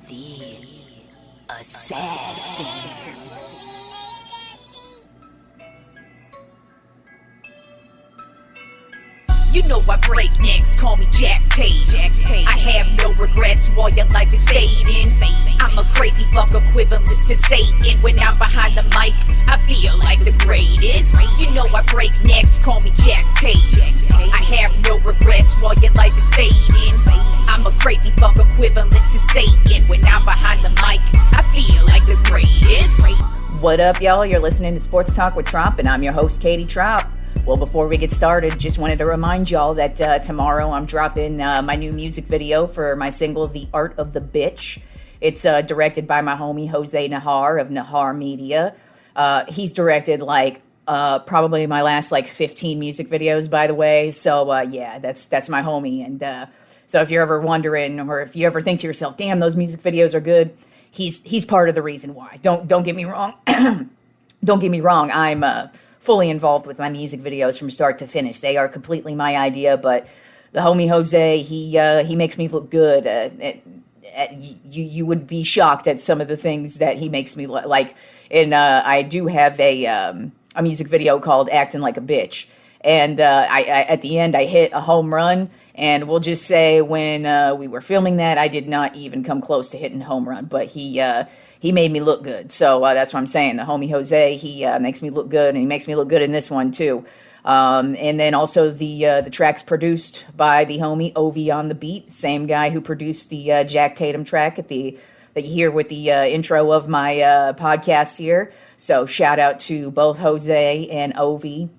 The Assassin. You know I break necks, call me Jack Tate. I have no regrets while your life is fading. I'm a crazy fuck equivalent to Satan. When I'm behind the mic, I feel like the greatest. You know I break necks, call me Jack Tate. I have no regrets while your life is fading. I'm a crazy fuck equivalent to Satan. When I'm behind the mic, I feel like the greatest. What up, y'all? You're listening to Sports Talk with Tropp, and I'm your host, Katie Tropp. Well, before we get started, just wanted to remind y'all that tomorrow I'm dropping my new music video for my single, The Art of the Bitch. It's directed by my homie, Jose Nahar of Nahar Media. He's directed probably my last 15 music videos, by the way. So yeah, that's my homie. And so if you're ever wondering, or if you ever think to yourself, damn, those music videos are good, he's part of the reason why. Don't get me wrong. Don't get me wrong. I'm fully involved with my music videos from start to finish. They are completely my idea, but the homie Jose, he makes me look good. You would be shocked at some of the things that he makes me like. And I do have a music video called "Acting Like a Bitch," and I at the end I hit a home run. And we'll just say when we were filming that, I did not even come close to hitting a home run, but he made me look good. So that's what I'm saying. The homie Jose, he makes me look good, and he makes me look good in this one too. And then also the track's produced by the homie Ovi on the Beat, same guy who produced the Jack Tatum track that you hear with the intro of my podcast here. So shout out to both Jose and Ovi.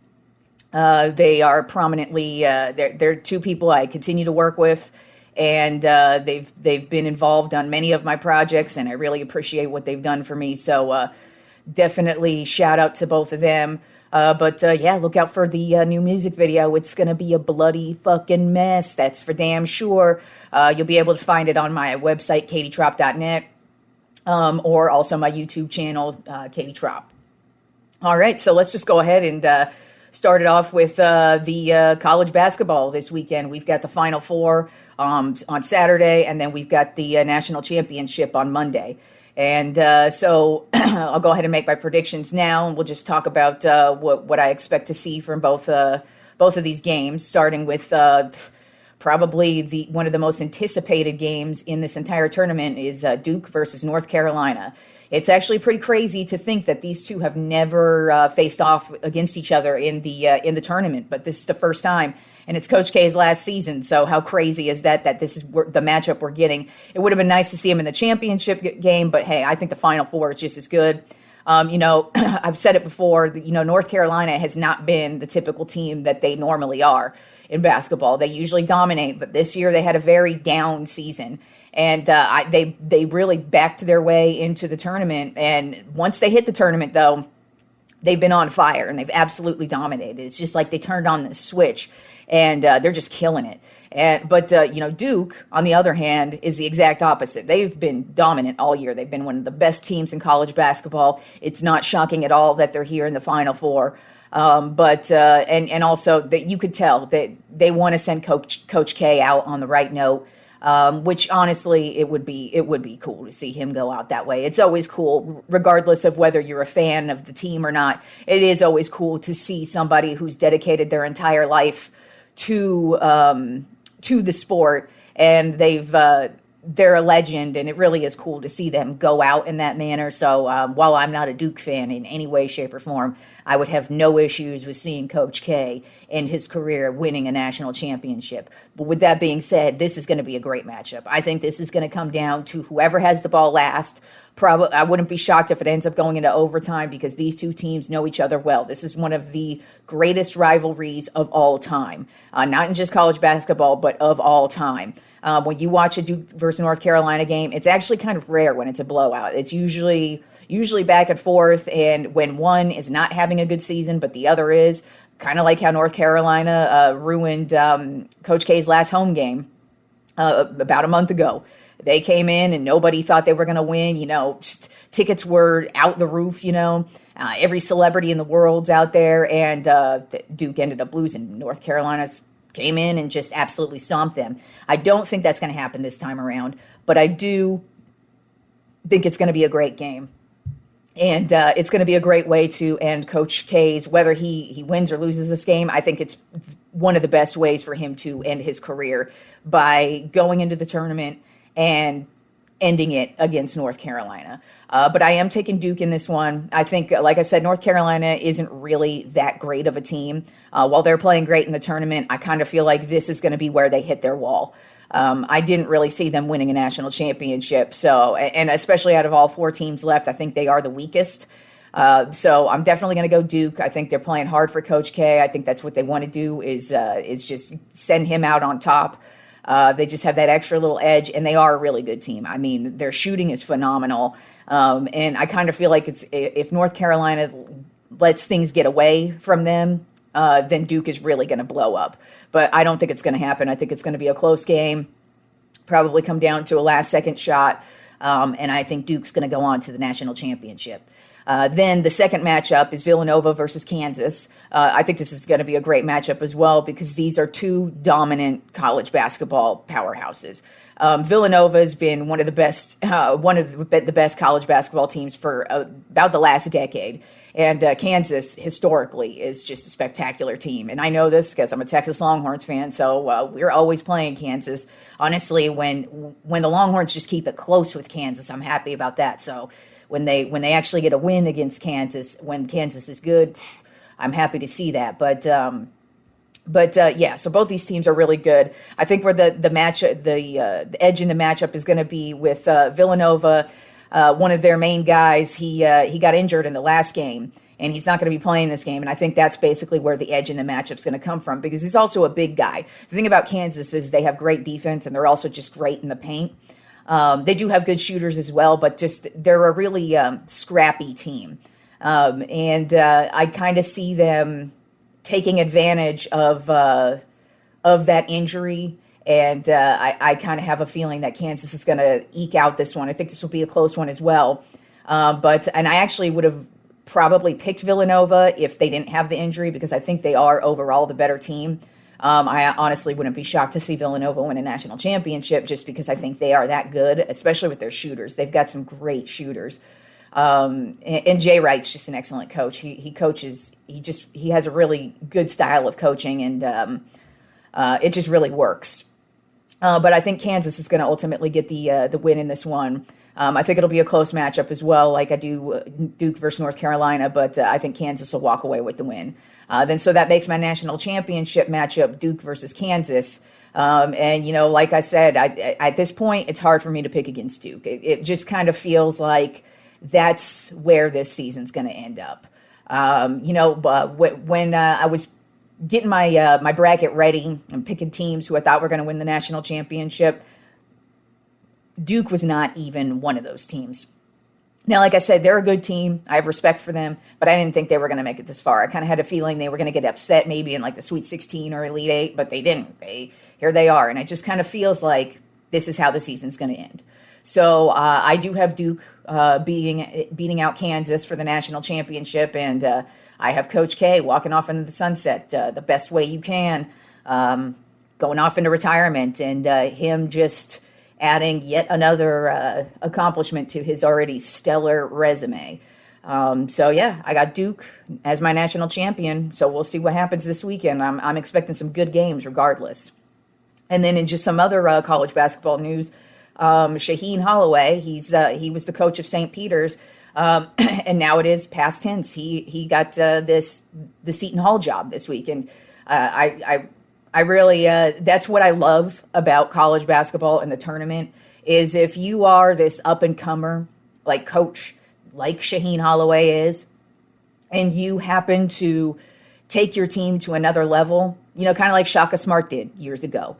They are prominently they're two people I continue to work with. And they've been involved on many of my projects, and I really appreciate what they've done for me. So definitely shout out to both of them. But yeah, look out for the new music video. It's going to be a bloody fucking mess. That's for damn sure. You'll be able to find it on my website, katietropp.net, or also my YouTube channel, Katie Tropp. All right, so let's just go ahead and start it off with the college basketball this weekend. We've got the Final Four on Saturday, and then we've got the national championship on Monday. And so I'll go ahead and make my predictions now, and we'll just talk about what I expect to see from both of these games, starting with probably one of the most anticipated games in this entire tournament is Duke versus North Carolina. It's actually pretty crazy to think that these two have never faced off against each other in the tournament, but this is the first time, and it's Coach K's last season. So how crazy is that this is the matchup we're getting? It would have been nice to see him in the championship game, but hey, I think the Final Four is just as good. I've said it before. North Carolina has not been the typical team that they normally are in basketball. They usually dominate, but this year they had a very down season. And they really backed their way into the tournament. And once they hit the tournament, though, they've been on fire, and they've absolutely dominated. It's just like they turned on the switch, and they're just killing it. But Duke, on the other hand, is the exact opposite. They've been dominant all year. They've been one of the best teams in college basketball. It's not shocking at all that they're here in the Final Four. But also that you could tell that they want to send Coach K out on the right note. Which honestly, it would be cool to see him go out that way. It's always cool, regardless of whether you're a fan of the team or not. It is always cool to see somebody who's dedicated their entire life to the sport, and they're a legend, and it really is cool to see them go out in that manner. So while I'm not a Duke fan in any way, shape, or form, I would have no issues with seeing Coach K in his career winning a national championship. But with that being said, this is going to be a great matchup. I think this is going to come down to whoever has the ball last. Probably, I wouldn't be shocked if it ends up going into overtime, because these two teams know each other well. This is one of the greatest rivalries of all time, not in just college basketball, but of all time. When you watch a Duke versus North Carolina game, it's actually kind of rare when it's a blowout. It's usually back and forth, and when one is not having a good season, but the other is, kind of like how North Carolina ruined Coach K's last home game about a month ago. They came in and nobody thought they were going to win. Tickets were out the roof, every celebrity in the world's out there, and Duke ended up losing. North Carolina's came in and just absolutely stomped them. I don't think that's going to happen this time around, but I do think it's going to be a great game. And it's going to be a great way to end Coach K's, whether he wins or loses this game. I think it's one of the best ways for him to end his career by going into the tournament and ending it against North Carolina. But I am taking Duke in this one. I think, like I said, North Carolina isn't really that great of a team. While they're playing great in the tournament, I kind of feel like this is going to be where they hit their wall. I didn't really see them winning a national championship. So, and especially out of all 4 teams left, I think they are the weakest. So I'm definitely going to go Duke. I think they're playing hard for Coach K. I think that's what they want to do is just send him out on top. They just have that extra little edge, and they are a really good team. I mean, their shooting is phenomenal. And I kind of feel like if North Carolina lets things get away from them, then Duke is really going to blow up. But I don't think it's going to happen. I think it's going to be a close game, probably come down to a last-second shot, and I think Duke's going to go on to the national championship. Then the second matchup is Villanova versus Kansas. I think this is going to be a great matchup as well because these are 2 dominant college basketball powerhouses. Villanova has been one of the best college basketball teams for about the last decade. And Kansas, historically, is just a spectacular team. And I know this because I'm a Texas Longhorns fan, so we're always playing Kansas. Honestly, when the Longhorns just keep it close with Kansas, I'm happy about that. So when they actually get a win against Kansas, when Kansas is good, I'm happy to see that. But yeah, so both these teams are really good. I think where the edge in the matchup is going to be with Villanova. One of their main guys, he got injured in the last game, and he's not going to be playing this game. And I think that's basically where the edge in the matchup is going to come from because he's also a big guy. The thing about Kansas is they have great defense, and they're also just great in the paint. They do have good shooters as well, but just they're a really scrappy team. And I kind of see them taking advantage of that injury. And I kind of have a feeling that Kansas is going to eke out this one. I think this will be a close one as well. And I actually would have probably picked Villanova if they didn't have the injury because I think they are overall the better team. I honestly wouldn't be shocked to see Villanova win a national championship just because I think they are that good, especially with their shooters. They've got some great shooters. And Jay Wright's just an excellent coach. He coaches. He has a really good style of coaching, and it just really works. But I think Kansas is going to ultimately get the win in this one. I think it'll be a close matchup as well, like I do Duke versus North Carolina, but I think Kansas will walk away with the win. So that makes my national championship matchup Duke versus Kansas. And, like I said, at this point, it's hard for me to pick against Duke. It just kind of feels like that's where this season's going to end up. But when I was getting my bracket ready and picking teams who I thought were going to win the national championship, Duke was not even one of those teams. Now, like I said, they're a good team. I have respect for them, but I didn't think they were going to make it this far. I kind of had a feeling they were going to get upset maybe in like the Sweet 16 or Elite 8, but they didn't. Here they are, and it just kind of feels like this is how the season's going to end. So I do have Duke beating out Kansas for the national championship, and I have Coach K walking off into the sunset the best way you can, going off into retirement, and him just adding yet another accomplishment to his already stellar resume. I got Duke as my national champion, so we'll see what happens this weekend. I'm expecting some good games regardless. And then in just some other college basketball news, Shaheen Holloway, he was the coach of St. Peter's, and now it is past tense. He got the Seton Hall job this week, and I really that's what I love about college basketball and the tournament is if you are this up and comer like coach like Shaheen Holloway is, and you happen to take your team to another level, kind of like Shaka Smart did years ago.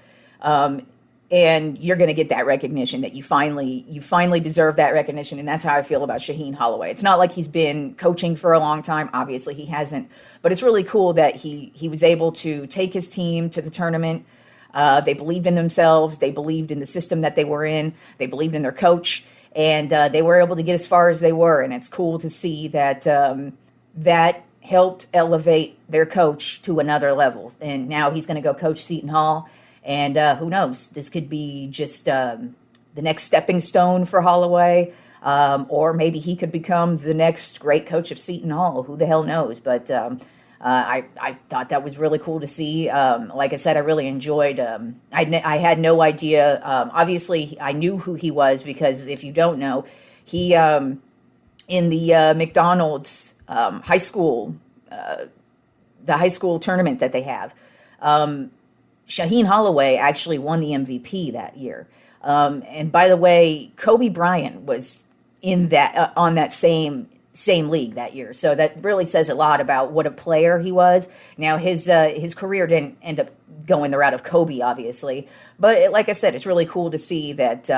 And you're going to get that recognition that you finally deserve that recognition. And that's how I feel about Shaheen Holloway. It's not like he's been coaching for a long time. Obviously he hasn't, but it's really cool that he was able to take his team to the tournament. They believed in themselves. They believed in the system that they were in. They believed in their coach, and they were able to get as far as they were. And it's cool to see that, that helped elevate their coach to another level. And now he's going to go coach Seton Hall. And who knows? This could be just the next stepping stone for Holloway. Or maybe he could become the next great coach of Seton Hall. Who the hell knows? But I thought that was really cool to see. Like I said, I really enjoyed. I had no idea. Obviously, I knew who he was because if you don't know, he in the McDonald's high school, the high school tournament that they have. Shaheen Holloway actually won the MVP that year. And by the way, Kobe Bryant was in that on that same league that year. So that really says a lot about what a player he was. Now his career didn't end up going the route of Kobe, obviously, but like I said, it's really cool to see that.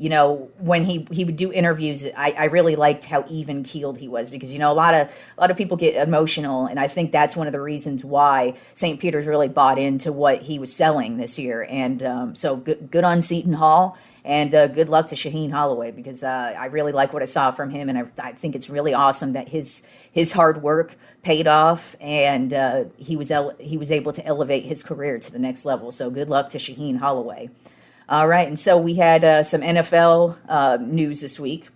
When he would do interviews, I really liked how even keeled he was because, a lot of people get emotional. And I think that's one of the reasons why St. Peter's really bought into what he was selling this year. And so good on Seton Hall and good luck to Shaheen Holloway because I really like what I saw from him. And I think it's really awesome that his hard work paid off and he was able to elevate his career to the next level. So good luck to Shaheen Holloway. All right, and so we had some NFL news this week.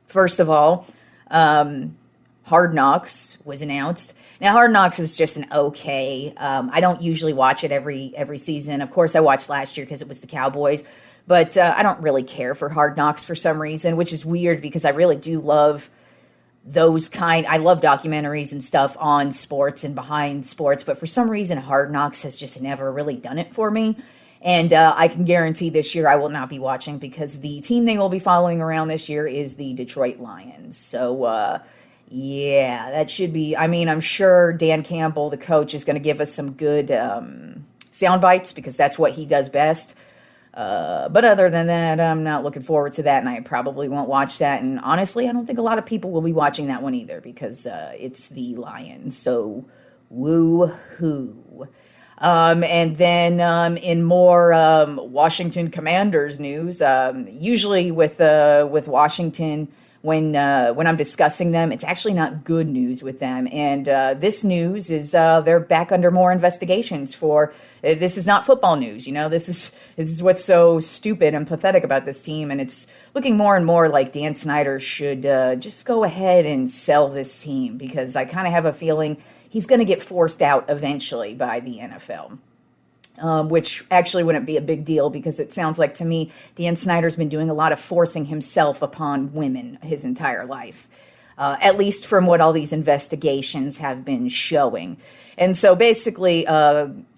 First of all, Hard Knocks was announced. Now, Hard Knocks is just an okay. I don't usually watch it every season. Of course, I watched last year because it was the Cowboys, but I don't really care for Hard Knocks for some reason, which is weird because I really do love I love documentaries and stuff on sports and behind sports, but for some reason, Hard Knocks has just never really done it for me. And I can guarantee this year I will not be watching because the team they will be following around this year is the Detroit Lions. So, yeah, that should be, I'm sure Dan Campbell, the coach, is going to give us some good sound bites because that's what he does best. But other than that, I'm not looking forward to that, and I probably won't watch that. And honestly, I don't think a lot of people will be watching that one either because it's the Lions. So, woo-hoo. And then in more Washington Commanders news, usually with Washington, when I'm discussing them, it's actually not good news with them. And this news is they're back under more investigations for. This is not football news, This is what's so stupid and pathetic about this team, and it's looking more and more like Dan Snyder should just go ahead and sell this team because I kind of have a feeling he's going to get forced out eventually by the NFL, which actually wouldn't be a big deal because it sounds like to me Dan Snyder's been doing a lot of forcing himself upon women his entire life, at least from what all these investigations have been showing. And so basically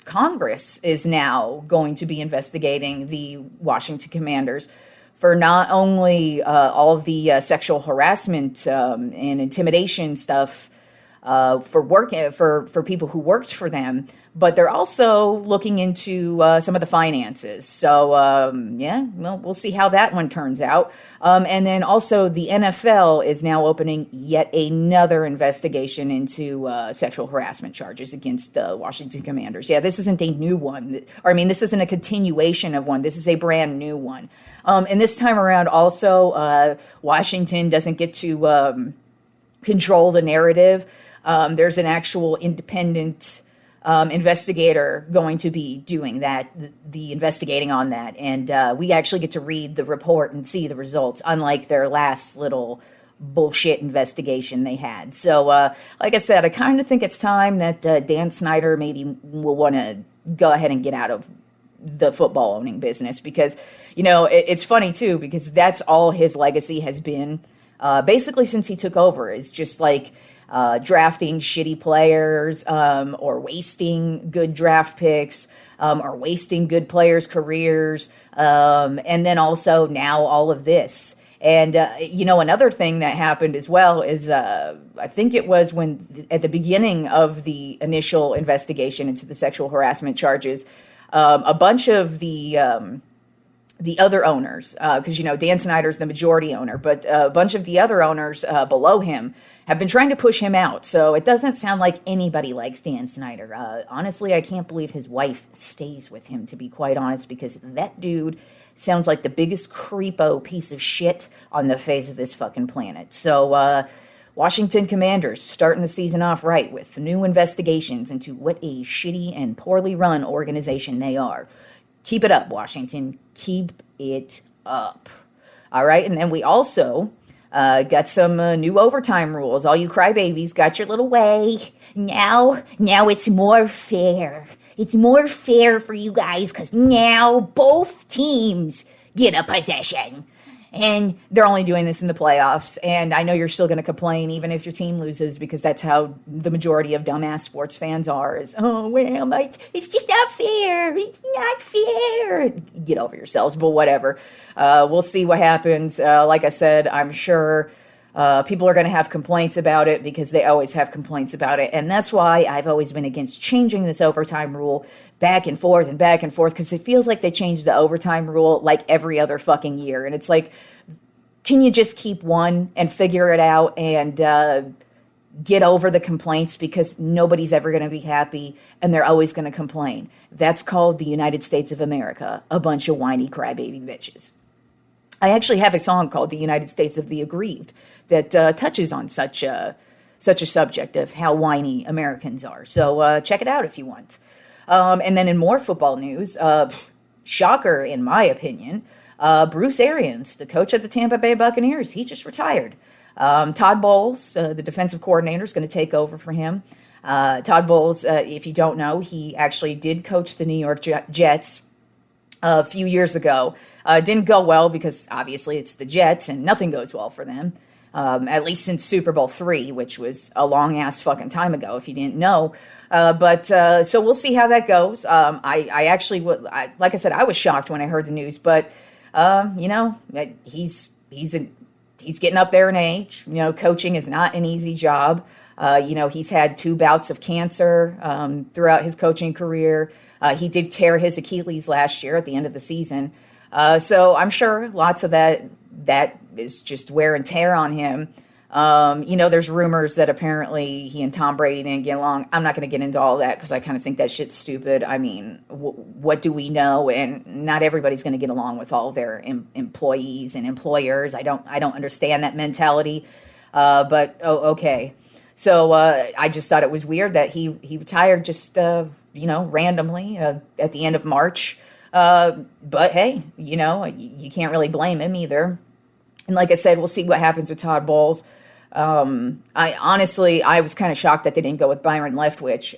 Congress is now going to be investigating the Washington Commanders for not only all of the sexual harassment and intimidation stuff for people who worked for them, but they're also looking into some of the finances. So, we'll see how that one turns out. And then also the NFL is now opening yet another investigation into sexual harassment charges against the Washington Commanders. Yeah, this isn't a new one. This isn't a continuation of one. This is a brand new one. And this time around also, Washington doesn't get to control the narrative. There's an actual independent investigator going to be doing that, the investigating on that. And we actually get to read the report and see the results, unlike their last little bullshit investigation they had. So, like I said, I kind of think it's time that Dan Snyder maybe will want to go ahead and get out of the football owning business because, it's funny too, because that's all his legacy has been basically since he took over, is just like drafting shitty players or wasting good draft picks or wasting good players' careers. And then also now all of this. And, another thing that happened as well is I think it was when at the beginning of the initial investigation into the sexual harassment charges, a bunch of the other owners, because, Dan Snyder's the majority owner, but a bunch of the other owners below him have been trying to push him out. So it doesn't sound like anybody likes Dan Snyder. Honestly, I can't believe his wife stays with him, to be quite honest, because that dude sounds like the biggest creepo piece of shit on the face of this fucking planet. So Washington Commanders starting the season off right with new investigations into what a shitty and poorly run organization they are. Keep it up, Washington. Keep it up. All right. And then we also got some new overtime rules. All you crybabies got your little way. Now it's more fair. It's more fair for you guys because now both teams get a possession. And they're only doing this in the playoffs. And I know you're still going to complain even if your team loses because that's how the majority of dumbass sports fans are is, oh, well, it's just not fair. It's not fair. Get over yourselves, but whatever. We'll see what happens. Like I said, I'm sure people are going to have complaints about it because they always have complaints about it. And that's why I've always been against changing this overtime rule back and forth because it feels like they change the overtime rule like every other fucking year. And it's like, can you just keep one and figure it out and get over the complaints because nobody's ever going to be happy and they're always going to complain. That's called the United States of America, a bunch of whiny crybaby bitches. I actually have a song called The United States of the Aggrieved that touches on such a subject of how whiny Americans are. So check it out if you want. And then in more football news, shocker in my opinion, Bruce Arians, the coach of the Tampa Bay Buccaneers, he just retired. Todd Bowles, the defensive coordinator, is going to take over for him. Todd Bowles, if you don't know, he actually did coach the New York Jets a few years ago. Didn't go well because obviously it's the Jets and nothing goes well for them. At least since Super Bowl III, which was a long ass fucking time ago, if you didn't know. But so we'll see how that goes. I actually, like I said, I was shocked when I heard the news, but he's getting up there in age. Coaching is not an easy job. He's had 2 bouts of cancer throughout his coaching career. He did tear his Achilles last year at the end of the season. So I'm sure lots of that is just wear and tear on him. There's rumors that apparently he and Tom Brady didn't get along. I'm not going to get into all that because I kind of think that shit's stupid. I mean, what do we know? And not everybody's going to get along with all their employees and employers. I don't understand that mentality. But okay. So I just thought it was weird that he retired just randomly at the end of March. But hey, you can't really blame him either. And like I said, we'll see what happens with Todd Bowles. I was kind of shocked that they didn't go with Byron Leftwich.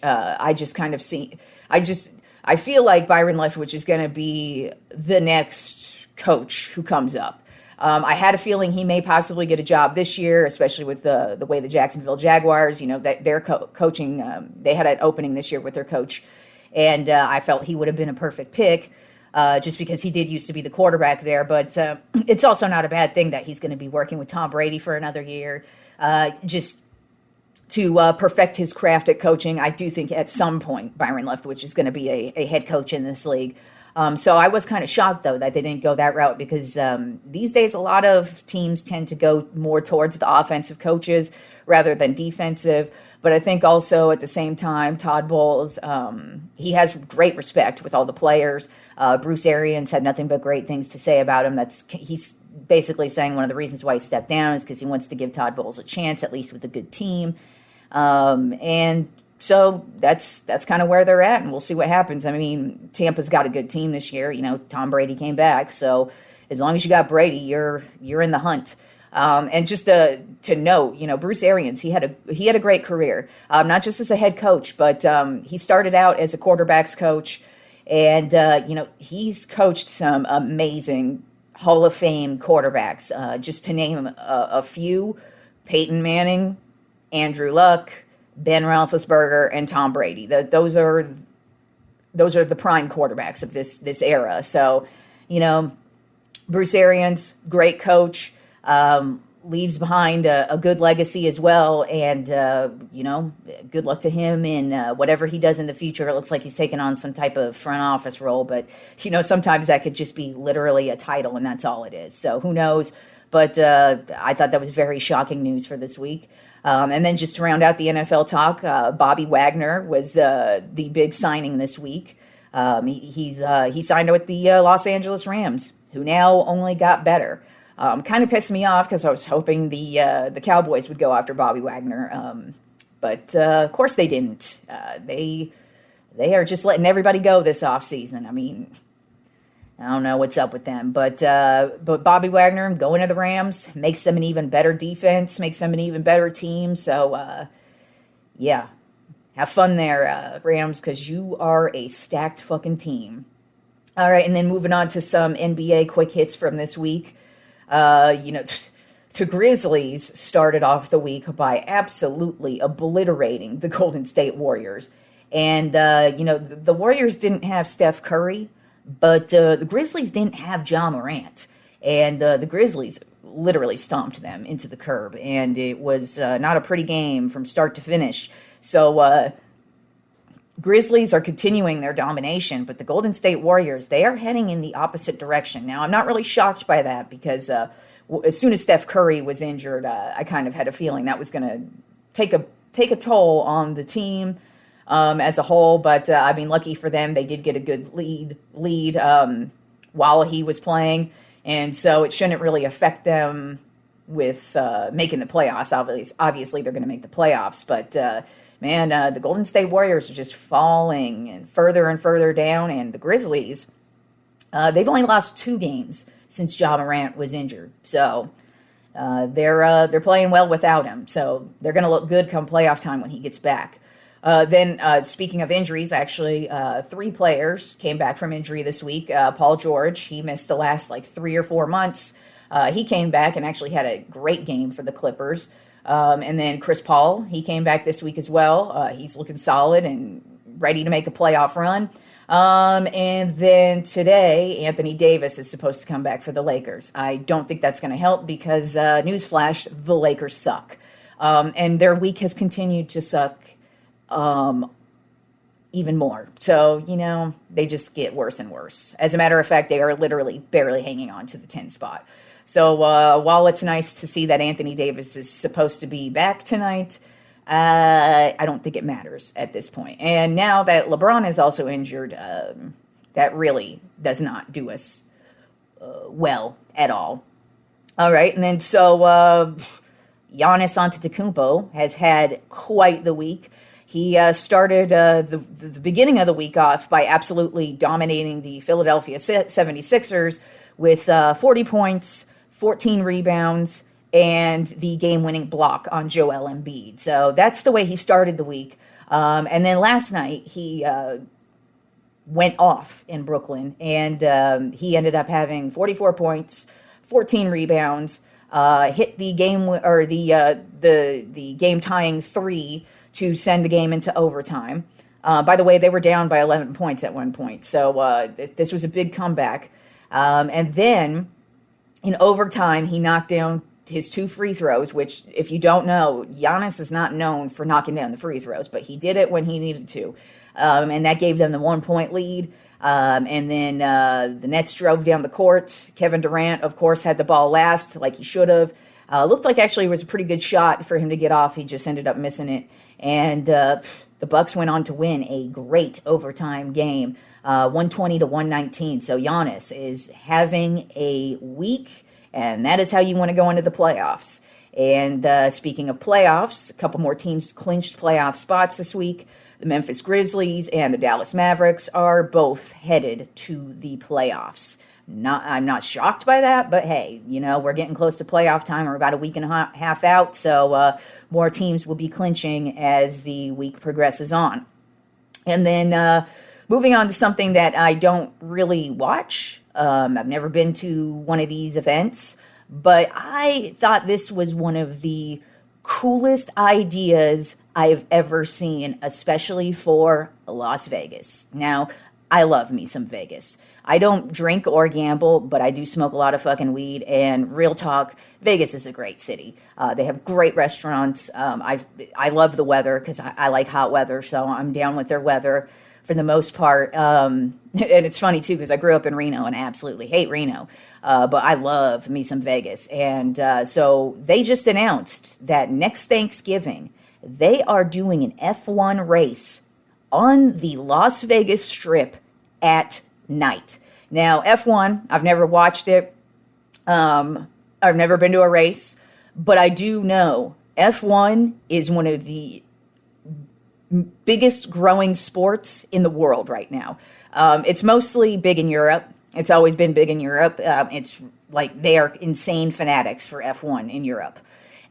I feel like Byron Leftwich is going to be the next coach who comes up. I had a feeling he may possibly get a job this year, especially with the way the Jacksonville Jaguars, that their coaching, they had an opening this year with their coach. And I felt he would have been a perfect pick. Just because he did used to be the quarterback there. But it's also not a bad thing that he's going to be working with Tom Brady for another year, just to perfect his craft at coaching. I do think at some point Byron Leftwich is going to be a head coach in this league. So I was kind of shocked, though, that they didn't go that route because these days a lot of teams tend to go more towards the offensive coaches rather than defensive. But I think also at the same time, Todd Bowles, he has great respect with all the players. Bruce Arians had nothing but great things to say about him. He's basically saying one of the reasons why he stepped down is because he wants to give Todd Bowles a chance, at least with a good team. And so that's kind of where they're at, and we'll see what happens. I mean, Tampa's got a good team this year. Tom Brady came back, so as long as you got Brady, you're in the hunt. And just to note, Bruce Arians, he had a great career, not just as a head coach, but he started out as a quarterbacks coach, and he's coached some amazing Hall of Fame quarterbacks. Just to name a few: Peyton Manning, Andrew Luck, Ben Roethlisberger, and Tom Brady. Those are the prime quarterbacks of this era. So, Bruce Arians, great coach. Leaves behind a good legacy as well, and good luck to him in whatever he does in the future. It looks like he's taking on some type of front office role, but sometimes that could just be literally a title, and that's all it is. So who knows? But I thought that was very shocking news for this week. And then just to round out the NFL talk, Bobby Wagner was the big signing this week. He signed with the Los Angeles Rams, who now only got better. Kind of pissed me off because I was hoping the Cowboys would go after Bobby Wagner, but of course they didn't. They are just letting everybody go this offseason. I mean, I don't know what's up with them, but Bobby Wagner going to the Rams makes them an even better defense, makes them an even better team. So yeah, have fun there, Rams, because you are a stacked fucking team. All right, and then moving on to some NBA quick hits from this week. The Grizzlies started off the week by absolutely obliterating the Golden State Warriors. And, the Warriors didn't have Steph Curry, but the Grizzlies didn't have Ja Morant. And the Grizzlies literally stomped them into the curb. And it was not a pretty game from start to finish. So Grizzlies are continuing their domination, but the Golden State Warriors, they are heading in the opposite direction. Now, I'm not really shocked by that because as soon as Steph Curry was injured, I kind of had a feeling that was going to take a toll on the team as a whole. But lucky for them, they did get a good lead while he was playing, and so it shouldn't really affect them with making the playoffs. Obviously, they're going to make the playoffs, but the Golden State Warriors are just falling and further down, and the Grizzlies, they've only lost 2 games since Ja Morant was injured. So they're playing well without him. So they're going to look good come playoff time when he gets back. Then speaking of injuries, actually, 3 players came back from injury this week. Paul George, he missed the last 3 or 4 months. He came back and actually had a great game for the Clippers. And then Chris Paul, he came back this week as well. He's looking solid and ready to make a playoff run. And then today, Anthony Davis is supposed to come back for the Lakers. I don't think that's going to help because, newsflash, the Lakers suck. And their week has continued to suck even more. So, they just get worse and worse. As a matter of fact, they are literally barely hanging on to the 10 spot. So while it's nice to see that Anthony Davis is supposed to be back tonight, I don't think it matters at this point. And now that LeBron is also injured, that really does not do us well at all. All right, and then Giannis Antetokounmpo has had quite the week. He started the beginning of the week off by absolutely dominating the Philadelphia 76ers with 40 points, 14 rebounds, and the game-winning block on Joel Embiid. So that's the way he started the week. And then last night, he went off in Brooklyn, and he ended up having 44 points, 14 rebounds, hit the game-tying 3 to send the game into overtime. By the way, they were down by 11 points at one point, so this was a big comeback. And then in overtime, he knocked down his 2 free throws, which, if you don't know, Giannis is not known for knocking down the free throws, but he did it when he needed to. And that gave them the 1-point lead. And then the Nets drove down the court. Kevin Durant, of course, had the ball last like he should have. Looked like actually it was a pretty good shot for him to get off. He just ended up missing it. And the Bucks went on to win a great overtime game, 120 to 119. So Giannis is having a week, and that is how you want to go into the playoffs. And speaking of playoffs, a couple more teams clinched playoff spots this week. The Memphis Grizzlies and the Dallas Mavericks are both headed to the playoffs. I'm not shocked by that, but hey, we're getting close to playoff time. We're about a week and a half out, so more teams will be clinching as the week progresses on. And then moving on to something that I don't really watch. I've never been to one of these events, but I thought this was one of the coolest ideas I've ever seen, especially for Las Vegas. Now, I love me some Vegas. I don't drink or gamble, but I do smoke a lot of fucking weed. And real talk, Vegas is a great city. They have great restaurants. I love the weather because I like hot weather, so I'm down with their weather for the most part. And it's funny too because I grew up in Reno and I absolutely hate Reno, but I love me some Vegas. And so they just announced that next Thanksgiving they are doing an F1 race on the Las Vegas Strip at night. Now, F1, I've never watched it. I've never been to a race, but I do know F1 is one of the biggest growing sports in the world right now. It's mostly big in Europe, It's always been big in Europe. It's like they are insane fanatics for F1 in Europe.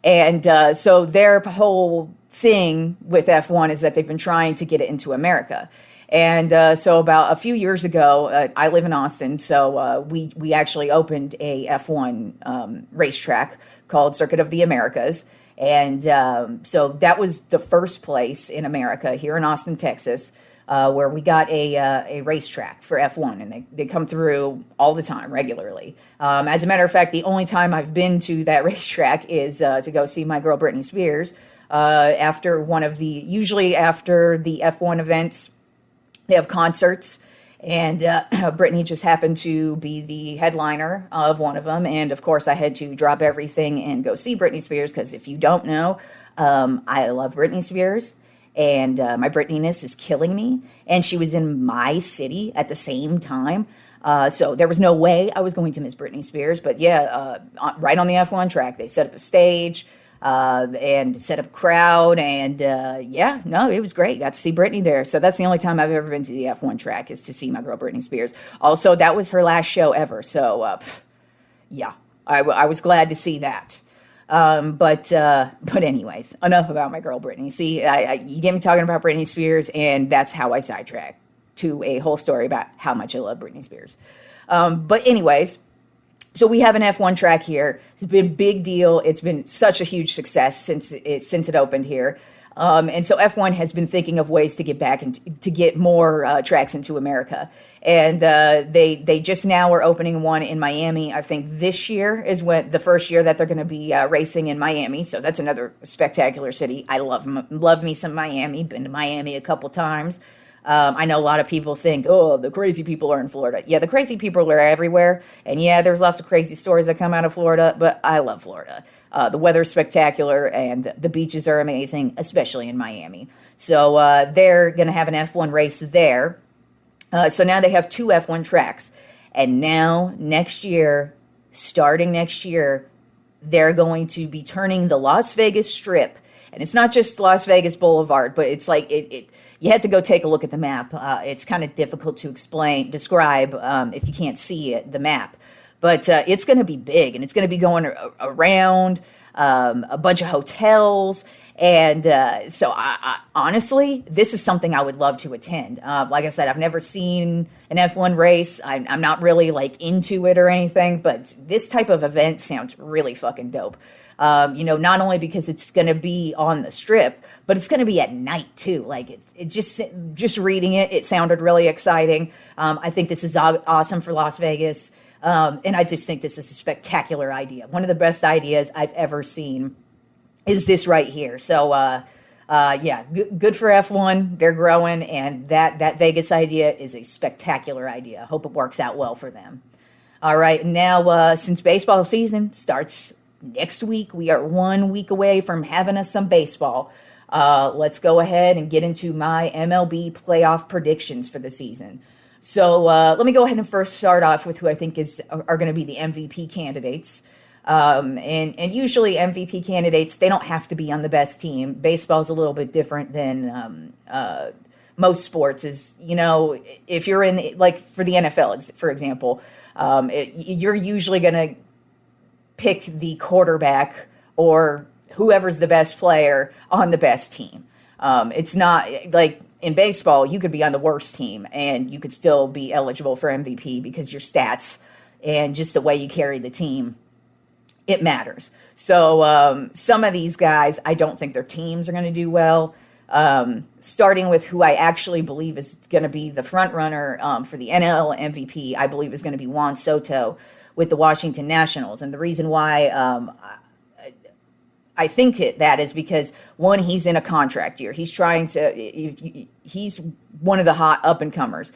And so their whole thing with F1 is that they've been trying to get it into America. And so about a few years ago, I live in Austin, so we actually opened a F1 racetrack called Circuit of the Americas. And so that was the first place in America, here in Austin, Texas, where we got a racetrack for F1, and they come through all the time, regularly. As a matter of fact, the only time I've been to that racetrack is to go see my girl Britney Spears usually after the F1 events. They have concerts, and Britney just happened to be the headliner of one of them. And of course, I had to drop everything and go see Britney Spears, because if you don't know, I love Britney Spears. And my Britneyness is killing me. And she was in my city at the same time. So there was no way I was going to miss Britney Spears. But yeah, right on the F1 track, they set up a stage and set up a crowd. And it was great. Got to see Britney there. So that's the only time I've ever been to the F1 track, is to see my girl Britney Spears. Also, that was her last show ever. So I was glad to see that. But anyways, enough about my girl Britney. See, you get me talking about Britney Spears, and that's how I sidetrack to a whole story about how much I love Britney Spears. But anyways, so we have an F1 track here. It's been a big deal. It's been such a huge success since it opened here. And so F1 has been thinking of ways to get back and to get more tracks into America. And they just now are opening one in Miami. I think this year is the first year that they're going to be racing in Miami. So that's another spectacular city. I love me some Miami. Been to Miami a couple times. I know a lot of people think, oh, the crazy people are in Florida. Yeah, the crazy people are everywhere. And yeah, there's lots of crazy stories that come out of Florida, but I love Florida. The weather's spectacular, and the beaches are amazing, especially in Miami. So they're going to have an F1 race there. So now they have two F1 tracks. And now, starting next year, they're going to be turning the Las Vegas Strip. And it's not just Las Vegas Boulevard, but it's like you have to go take a look at the map. It's kind of difficult to describe if you can't see the map. But it's going to be big, and it's going to be going around a bunch of hotels. And so I honestly, this is something I would love to attend. Like I said, I've never seen an F1 race. I'm not really like into it or anything, but this type of event sounds really fucking dope. Not only because it's going to be on the strip, but it's going to be at night too. Like it just reading it sounded really exciting. I think this is awesome for Las Vegas. And I just think this is a spectacular idea. One of the best ideas I've ever seen is this right here. So, good for F1. They're growing, and that Vegas idea is a spectacular idea. I hope it works out well for them. All right, now, since baseball season starts next week, we are 1 week away from having us some baseball. Let's go ahead and get into my MLB playoff predictions for the season. So let me go ahead and first start off with who I think are going to be the MVP candidates. And usually MVP candidates, they don't have to be on the best team. Baseball is a little bit different than most sports. If you're for the NFL, for example, you're usually going to pick the quarterback or whoever's the best player on the best team. It's not like in baseball, you could be on the worst team and you could still be eligible for MVP because your stats and just the way you carry the team, it matters. So some of these guys, I don't think their teams are going to do well. Starting with who I actually believe is going to be the front runner for the NL MVP, I believe is going to be Juan Soto with the Washington Nationals. And the reason why I think that is because, one, he's in a contract year. He's he's one of the hot up-and-comers.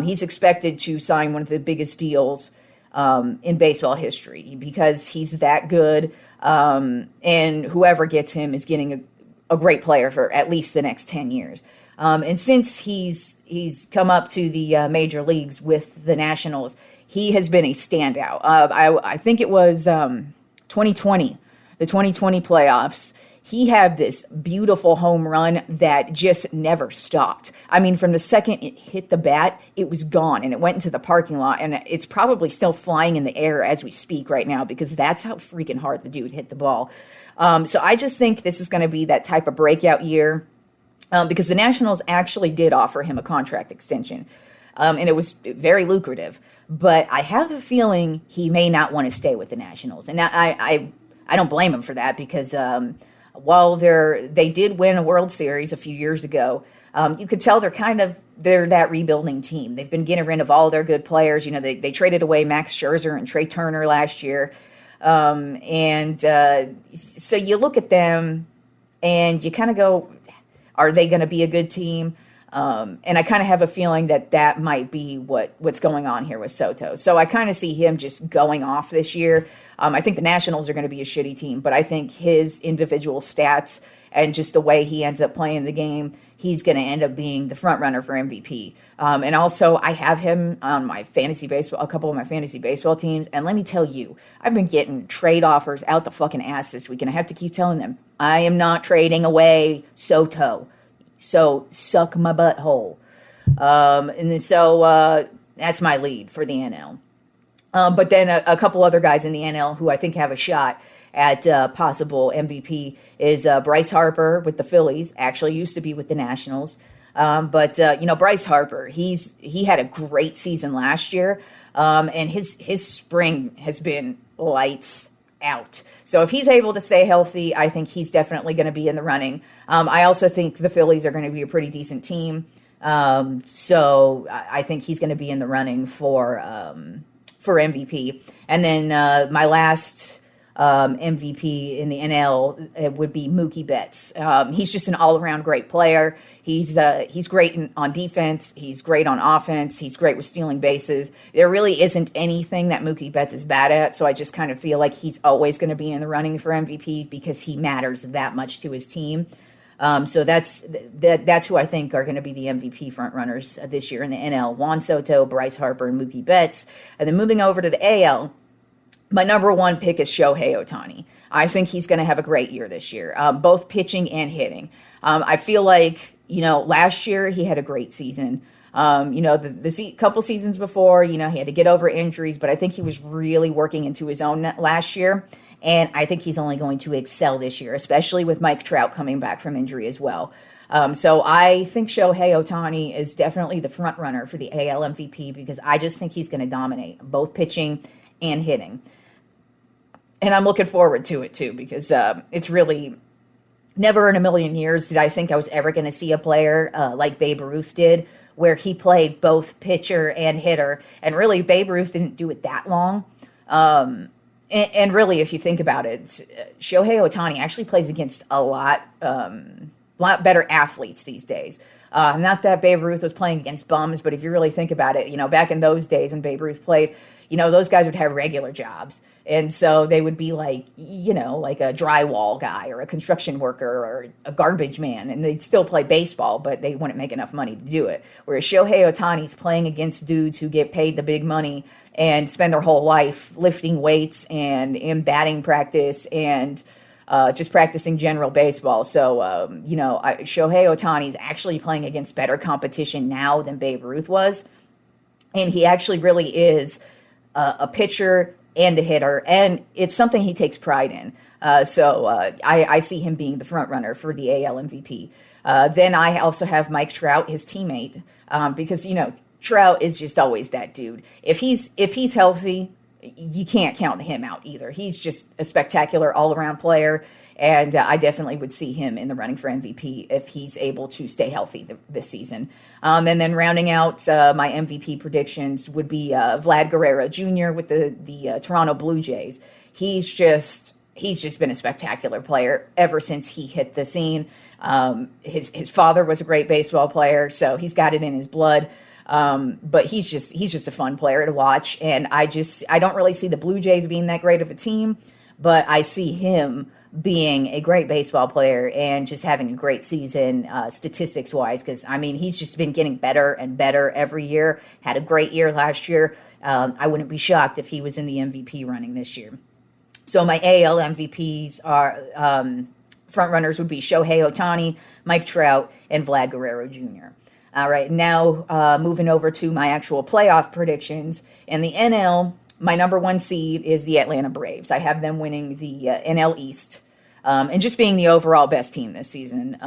He's expected to sign one of the biggest deals in baseball history because he's that good. And whoever gets him is getting a great player for at least the next 10 years. And since he's come up to the major leagues with the Nationals, he has been a standout. I think it was 2020. The 2020 playoffs, he had this beautiful home run that just never stopped. I mean, from the second it hit the bat, it was gone and it went into the parking lot, and it's probably still flying in the air as we speak right now because that's how freaking hard the dude hit the ball. So I just think this is going to be that type of breakout year because the Nationals actually did offer him a contract extension. And it was very lucrative, but I have a feeling he may not want to stay with the Nationals. And I don't blame him for that because while they did win a World Series a few years ago, you could tell they're that rebuilding team. They've been getting rid of all their good players. You know, they traded away Max Scherzer and Trey Turner last year. So you look at them and you kind of go, are they going to be a good team? And I kind of have a feeling that might be what's going on here with Soto. So I kind of see him just going off this year. I think the Nationals are going to be a shitty team, but I think his individual stats and just the way he ends up playing the game, he's going to end up being the front runner for MVP. And also I have him on my fantasy baseball, a couple of my fantasy baseball teams. And let me tell you, I've been getting trade offers out the fucking ass this week. And I have to keep telling them, I am not trading away Soto. So suck my butthole. That's my lead for the NL. But then a couple other guys in the NL who I think have a shot at possible MVP is Bryce Harper with the Phillies. Actually used to be with the Nationals. Bryce Harper, he had a great season last year. And his spring has been lights out. So if he's able to stay healthy, I think he's definitely going to be in the running. I also think the Phillies are going to be a pretty decent team. So I think he's going to be in the running for MVP. And then my last MVP in the NL would be Mookie Betts. He's just an all-around great player. He's great on defense. He's great on offense. He's great with stealing bases. There really isn't anything that Mookie Betts is bad at, so I just kind of feel like he's always going to be in the running for MVP because he matters that much to his team. So that's who I think are going to be the MVP frontrunners this year in the NL. Juan Soto, Bryce Harper, and Mookie Betts. And then moving over to the AL, my number one pick is Shohei Ohtani. I think he's going to have a great year this year, both pitching and hitting. I feel like, last year he had a great season. The couple seasons before, he had to get over injuries, but I think he was really working into his own last year. And I think he's only going to excel this year, especially with Mike Trout coming back from injury as well. So I think Shohei Ohtani is definitely the front runner for the AL MVP because I just think he's going to dominate both pitching and hitting. And I'm looking forward to it too because it's really never in a million years did I think I was ever going to see a player like Babe Ruth did, where he played both pitcher and hitter. And really, Babe Ruth didn't do it that long. And really, if you think about it, Shohei Ohtani actually plays against a lot better athletes these days. Not that Babe Ruth was playing against bums, but if you really think about it, back in those days when Babe Ruth played, those guys would have regular jobs. And so they would be like, like a drywall guy or a construction worker or a garbage man. And they'd still play baseball, but they wouldn't make enough money to do it. Whereas Shohei Ohtani's playing against dudes who get paid the big money and spend their whole life lifting weights and in batting practice and just practicing general baseball. So, Shohei Ohtani is actually playing against better competition now than Babe Ruth was. And he actually really is a pitcher and a hitter, and it's something he takes pride in. So I see him being the front runner for the AL MVP. Then I also have Mike Trout, his teammate, because Trout is just always that dude. If he's healthy, you can't count him out either. He's just a spectacular all-around player, and I definitely would see him in the running for MVP if he's able to stay healthy this season. And then rounding out my MVP predictions would be Vlad Guerrero Jr. with the Toronto Blue Jays. He's just been a spectacular player ever since he hit the scene. His father was a great baseball player, so he's got it in his blood. But he's just a fun player to watch. And I don't really see the Blue Jays being that great of a team, but I see him being a great baseball player and just having a great season, statistics wise. Cause he's just been getting better and better every year. Had a great year last year. I wouldn't be shocked if he was in the MVP running this year. So my AL MVPs are, front runners would be Shohei Ohtani, Mike Trout, and Vlad Guerrero Jr. All right, now moving over to my actual playoff predictions. In the NL, my number one seed is the Atlanta Braves. I have them winning the NL East and just being the overall best team this season.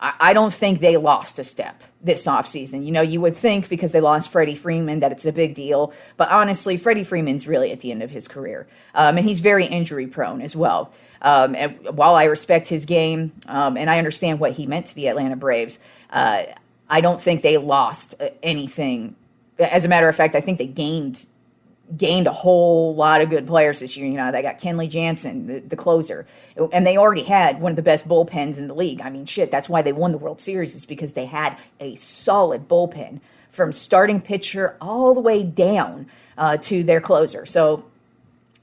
I don't think they lost a step this offseason. You would think because they lost Freddie Freeman that it's a big deal. But honestly, Freddie Freeman's really at the end of his career. And he's very injury prone as well. And while I respect his game and I understand what he meant to the Atlanta Braves, I don't think they lost anything. As a matter of fact, I think they gained a whole lot of good players this year. They got Kenley Jansen, the closer, and they already had one of the best bullpens in the league. I mean, shit, that's why they won the World Series, is because they had a solid bullpen from starting pitcher all the way down to their closer. So,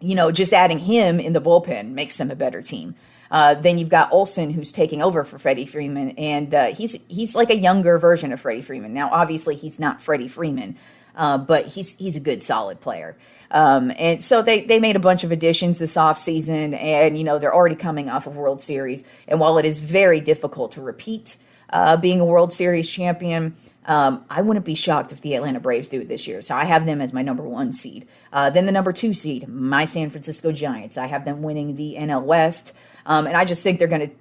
just adding him in the bullpen makes them a better team. Then you've got Olsen, who's taking over for Freddie Freeman, and he's like a younger version of Freddie Freeman. Now, obviously, he's not Freddie Freeman, but he's a good, solid player. And so they made a bunch of additions this offseason, and, they're already coming off of World Series. And while it is very difficult to repeat being a World Series champion, I wouldn't be shocked if the Atlanta Braves do it this year. So I have them as my number one seed. Then the number two seed, my San Francisco Giants. I have them winning the NL West. And I just think they're gonna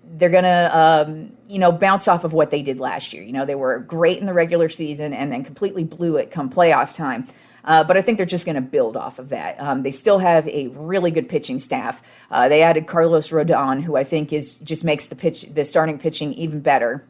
bounce off of what they did last year. They were great in the regular season and then completely blew it come playoff time. But I think they're just going to build off of that. They still have a really good pitching staff. They added Carlos Rodon, who I think just makes the starting pitching even better.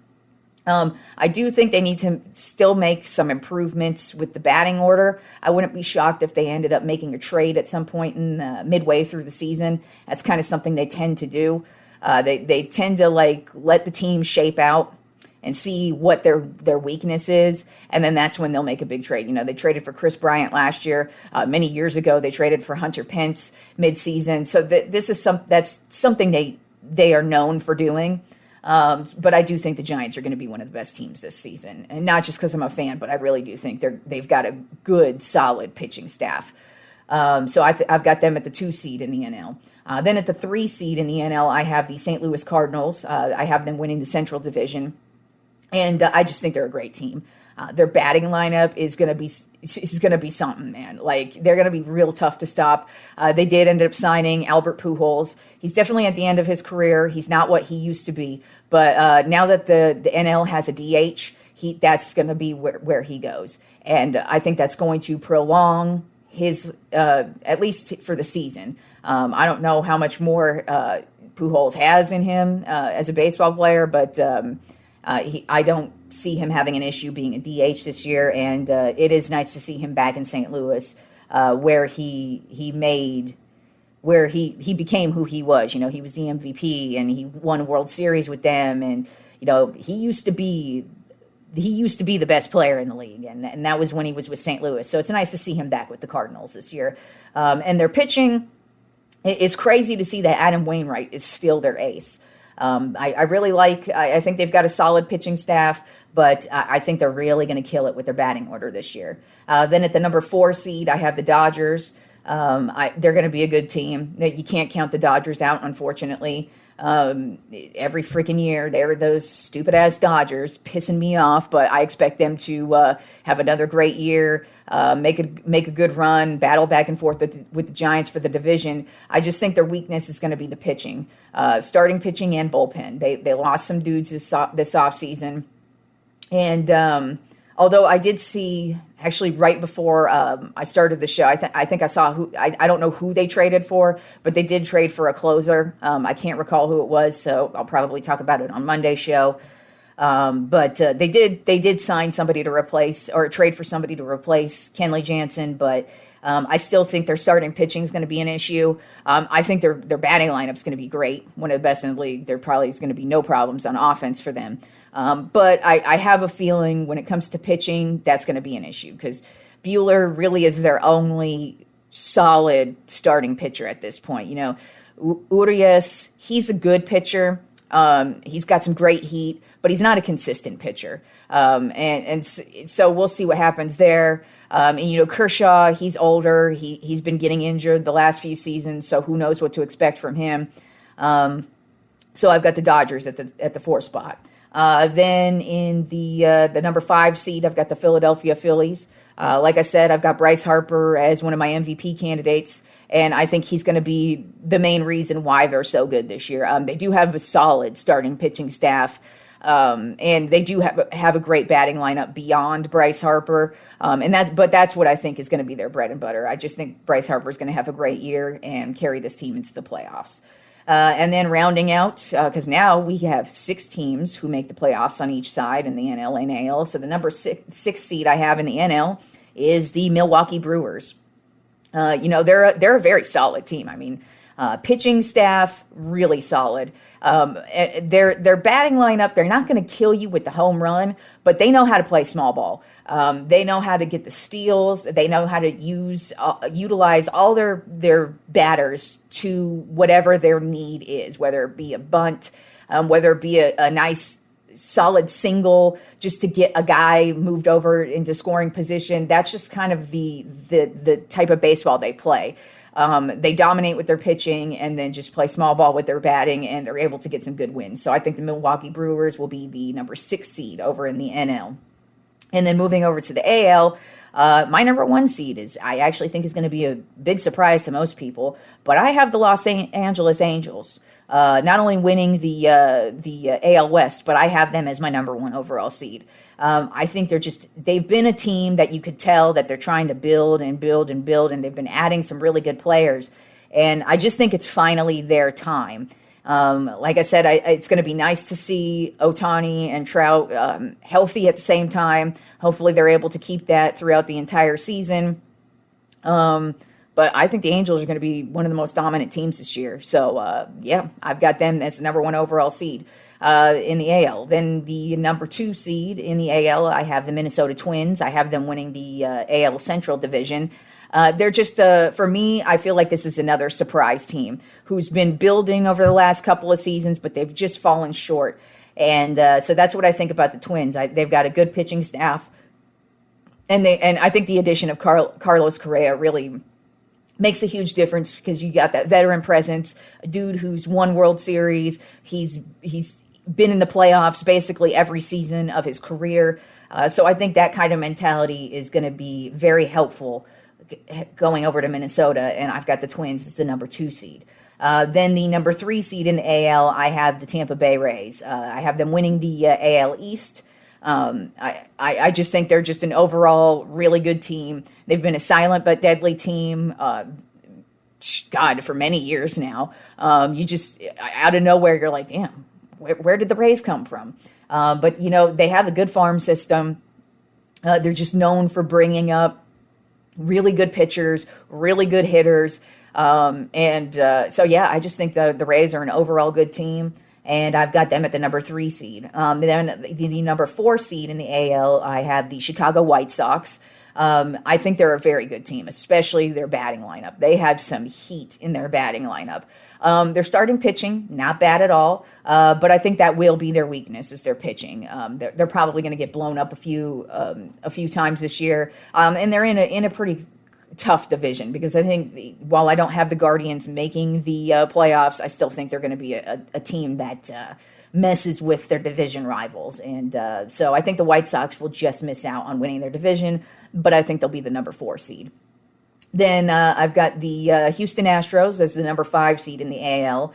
I do think they need to still make some improvements with the batting order. I wouldn't be shocked if they ended up making a trade at some point in midway through the season. That's kind of something they tend to do. They tend to let the team shape out and see what their weakness is, and then that's when they'll make a big trade. They traded for Chris Bryant last year. Many years ago, they traded for Hunter Pence midseason. So this is that's something they are known for doing. But I do think the Giants are going to be one of the best teams this season, and not just because I'm a fan, but I really do think they've got a good, solid pitching staff. So I've got them at the 2 seed in the NL. Then at the 3 seed in the NL, I have the St. Louis Cardinals. I have them winning the Central Division, and I just think they're a great team. Their batting lineup is going to be something, man. They're going to be real tough to stop. They did end up signing Albert Pujols. He's definitely at the end of his career. He's not what he used to be, but now that the NL has a DH, that's going to be where he goes, and I think that's going to prolong his at least for the season. I don't know how much more Pujols has in him as a baseball player, but I don't see him having an issue being a DH this year, and it is nice to see him back in St. Louis, where he became who he was. He was the MVP, and he won a World Series with them, and he used to be the best player in the league, and that was when he was with St. Louis. So it's nice to see him back with the Cardinals this year, and their pitching. It's crazy to see that Adam Wainwright is still their ace. I really I think they've got a solid pitching staff, but I think they're really going to kill it with their batting order this year. Then at the number 4 seed, I have the Dodgers. They're going to be a good team. You can't count the Dodgers out, unfortunately. Every freaking year, they're those stupid ass Dodgers pissing me off, but I expect them to have another great year, make a good run, battle back and forth with the Giants for the division. I just think their weakness is going to be the pitching, starting pitching and bullpen. They lost some dudes this offseason, and although I did see, actually right before I started the show, I think I saw who, I don't know who they traded for, but they did trade for a closer. I can't recall who it was, so I'll probably talk about it on Monday's show. But they did sign somebody to replace, or trade for somebody to replace Kenley Jansen, but I still think their starting pitching is going to be an issue. I think their batting lineup is going to be great, one of the best in the league. There probably is going to be no problems on offense for them. But I have a feeling when it comes to pitching, that's going to be an issue because Buehler really is their only solid starting pitcher at this point. Urias, he's a good pitcher. He's got some great heat, but he's not a consistent pitcher. And so we'll see what happens there. And Kershaw, he's older. He's been getting injured the last few seasons, so who knows what to expect from him. So I've got the Dodgers at the 4 spot. Then in the number 5 seed, I've got the Philadelphia Phillies. Like I said, I've got Bryce Harper as one of my MVP candidates, and I think he's going to be the main reason why they're so good this year. They do have a solid starting pitching staff, and they do have a great batting lineup beyond Bryce Harper, but that's what I think is going to be their bread and butter. I just think Bryce Harper is going to have a great year and carry this team into the playoffs. And then rounding out, because now we have 6 teams who make the playoffs on each side in the NL and AL. So the number 6 seed I have in the NL is the Milwaukee Brewers. They're a very solid team. I mean, pitching staff, really solid. Their batting lineup, they're not going to kill you with the home run, but they know how to play small ball. They know how to get the steals. They know how to utilize all their batters to whatever their need is, whether it be a bunt, whether it be a nice solid single just to get a guy moved over into scoring position. That's just kind of the type of baseball they play. They dominate with their pitching and then just play small ball with their batting, and they're able to get some good wins. So I think the Milwaukee Brewers will be the number 6 seed over in the NL. And then moving over to the AL, my number 1 seed I actually think is going to be a big surprise to most people, but I have the Los Angeles Angels. Not only winning the AL West, but I have them as my number 1 overall seed. I think they've been a team that you could tell that they're trying to build and build and build, and they've been adding some really good players. And I just think it's finally their time. Like I said, it's going to be nice to see Ohtani and Trout healthy at the same time. Hopefully they're able to keep that throughout the entire season. But I think the Angels are going to be one of the most dominant teams this year. So, I've got them as the number 1 overall seed in the AL. Then the number 2 seed in the AL, I have the Minnesota Twins. I have them winning the AL Central Division. They're just, for me, I feel like this is another surprise team who's been building over the last couple of seasons, but they've just fallen short. And so that's what I think about the Twins. They've got a good pitching staff. And I think the addition of Carlos Correa really makes a huge difference because you got that veteran presence, a dude who's won World Series. He's been in the playoffs basically every season of his career. So I think that kind of mentality is going to be very helpful going over to Minnesota, and I've got the Twins as the number 2 seed. Then the number 3 seed in the AL, I have the Tampa Bay Rays. I have them winning the AL East. I just think they're just an overall really good team. They've been a silent but deadly team, for many years now. You just, out of nowhere, you're like, damn, where did the Rays come from? But, they have a good farm system. They're just known for bringing up really good pitchers, really good hitters. I just think the Rays are an overall good team. And I've got them at the number 3 seed. Then the number 4 seed in the AL, I have the Chicago White Sox. I think they're a very good team, especially their batting lineup. They have some heat in their batting lineup. Their starting pitching, not bad at all, but I think that will be their weakness is their pitching. They're probably going to get blown up a few times this year, and they're in a pretty tough division because I think while I don't have the Guardians making the playoffs, I still think they're going to be a team that messes with their division rivals. And so I think the White Sox will just miss out on winning their division, but I think they'll be the number 4 seed. Then I've got the Houston Astros as the number 5 seed in the AL.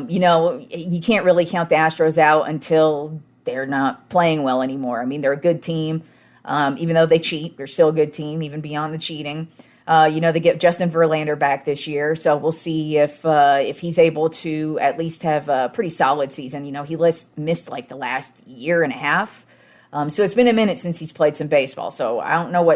You can't really count the Astros out until they're not playing well anymore. I mean, they're a good team. Even though they cheat, they're still a good team, even beyond the cheating. They get Justin Verlander back this year, so we'll see if he's able to at least have a pretty solid season. He missed like the last year and a half, so it's been a minute since he's played some baseball. So I don't know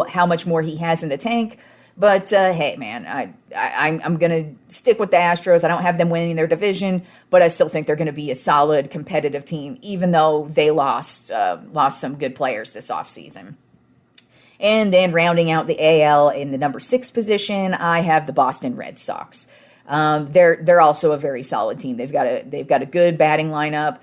how much more he has in the tank. But, hey, man, I'm going to stick with the Astros. I don't have them winning their division, but I still think they're going to be a solid competitive team, even though they lost some good players this offseason. And then rounding out the AL in the number 6 position, I have the Boston Red Sox. They're also a very solid team. They've got a good batting lineup.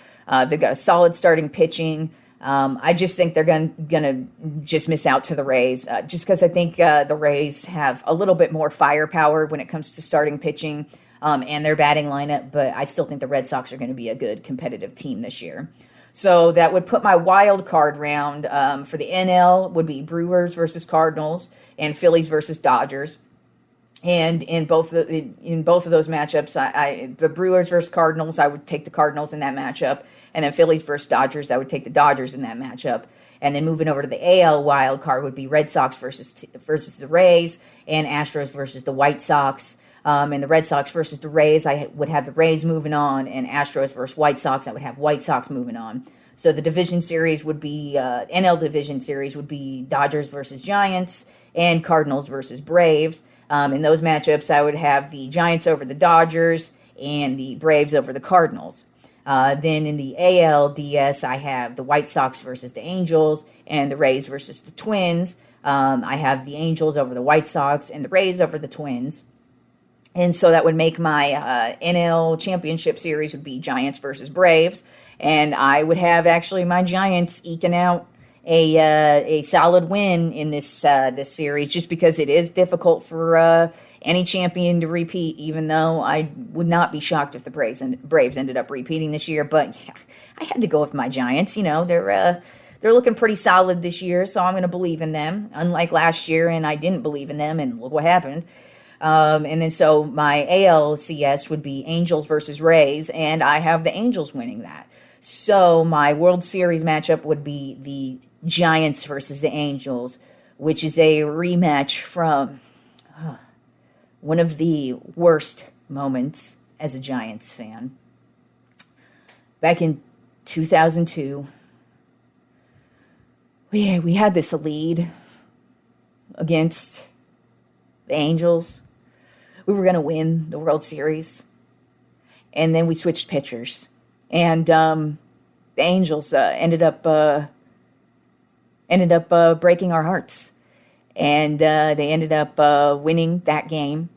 They've got a solid starting pitching. I just think they're gonna just miss out to the Rays, just because I think the Rays have a little bit more firepower when it comes to starting pitching and their batting lineup. But I still think the Red Sox are going to be a good competitive team this year. So that would put my wild card round for the NL would be Brewers versus Cardinals and Phillies versus Dodgers. And in both of those matchups, the Brewers versus Cardinals, I would take the Cardinals in that matchup. And then Phillies versus Dodgers, I would take the Dodgers in that matchup. And then moving over to the AL wild card would be Red Sox versus the Rays and Astros versus the White Sox. And the Red Sox versus the Rays, I would have the Rays moving on. And Astros versus White Sox, I would have White Sox moving on. So the division series would be, NL division series would be Dodgers versus Giants and Cardinals versus Braves. In those matchups, I would have the Giants over the Dodgers and the Braves over the Cardinals. Then in the ALDS, I have the White Sox versus the Angels and the Rays versus the Twins. I have the Angels over the White Sox and the Rays over the Twins. And so that would make my NL Championship Series would be Giants versus Braves. And I would have actually my Giants eking out a solid win in this series, just because it is difficult for any champion to repeat, even though I would not be shocked if the Braves ended up repeating this year. But yeah, I had to go with my Giants. You know, they're looking pretty solid this year, so I'm going to believe in them, unlike last year, and I didn't believe in them, and look what happened. And then so my ALCS would be Angels versus Rays, and I have the Angels winning that. So my World Series matchup would be the Giants versus the Angels, which is a rematch from one of the worst moments as a Giants fan. Back in 2002, we had this lead against the Angels. We were going to win the World Series. And then we switched pitchers. And the Angels ended up breaking our hearts. And they ended up winning that game.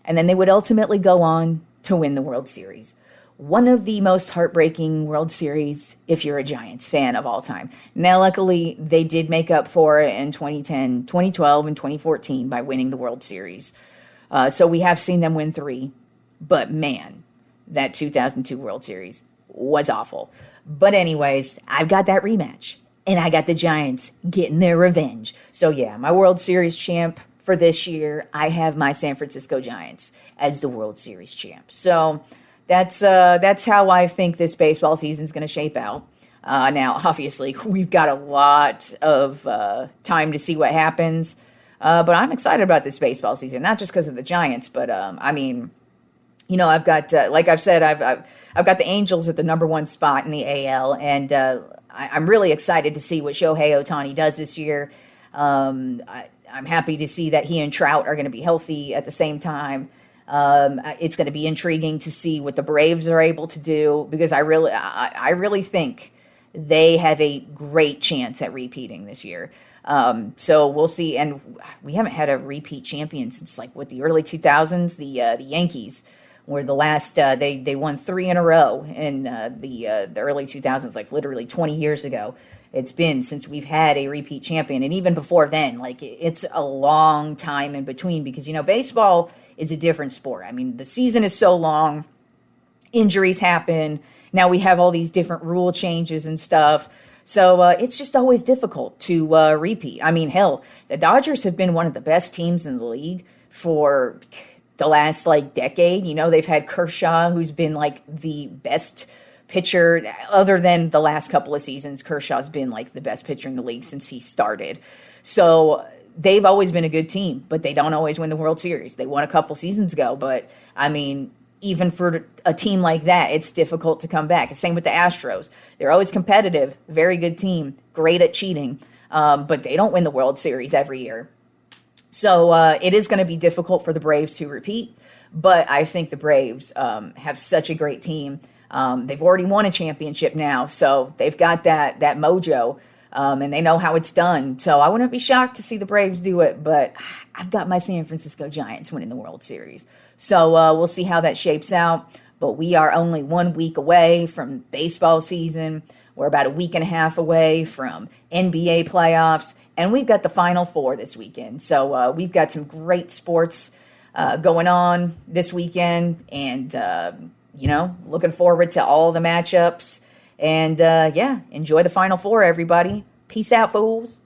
And then they would ultimately go on to win the World Series. One of the most heartbreaking World Series, if you're a Giants fan, of all time. Now, luckily, they did make up for it in 2010, 2012, and 2014 by winning the World Series. So we have seen them win 3. But man, that 2002 World Series was awful. But anyways, I've got that rematch. And I got the Giants getting their revenge. So yeah, my World Series champ for this year, I have my San Francisco Giants as the World Series champ. So that's how I think this baseball season is going to shape out. Now, obviously, we've got a lot of time to see what happens. But I'm excited about this baseball season, not just because of the Giants, but I mean, you know, I've got, like I've said, I've got the Angels at the number 1 spot in the AL, and I'm really excited to see what Shohei Ohtani does this year. I'm happy to see that he and Trout are going to be healthy at the same time. It's going to be intriguing to see what the Braves are able to do, because I really think they have a great chance at repeating this year. So we'll see. And we haven't had a repeat champion since the early 2000s. The Yankees were the last. They won 3 in a row in the early 2000s, literally 20 years ago. It's been since we've had a repeat champion, and even before then, it's a long time in between, because baseball is a different sport. I mean, the season is so long, injuries happen. Now we have all these different rule changes and stuff. So it's just always difficult to repeat. I mean, hell, the Dodgers have been one of the best teams in the league for the last decade. They've had Kershaw, who's been the best pitcher other than the last couple of seasons. Kershaw's been the best pitcher in the league since he started. So they've always been a good team, but they don't always win the World Series. They won a couple seasons ago, but I mean, even for a team like that, it's difficult to come back. Same with the Astros. They're always competitive, very good team, great at cheating, but they don't win the World Series every year. So it is going to be difficult for the Braves to repeat, but I think the Braves have such a great team. They've already won a championship now, so they've got that mojo, and they know how it's done. So I wouldn't be shocked to see the Braves do it, but I've got my San Francisco Giants winning the World Series. So we'll see how that shapes out. But we are only 1 week away from baseball season. We're about a week and a half away from NBA playoffs, and we've got the Final Four this weekend. So we've got some great sports going on this weekend, and, looking forward to all the matchups. And, enjoy the Final Four, everybody. Peace out, fools.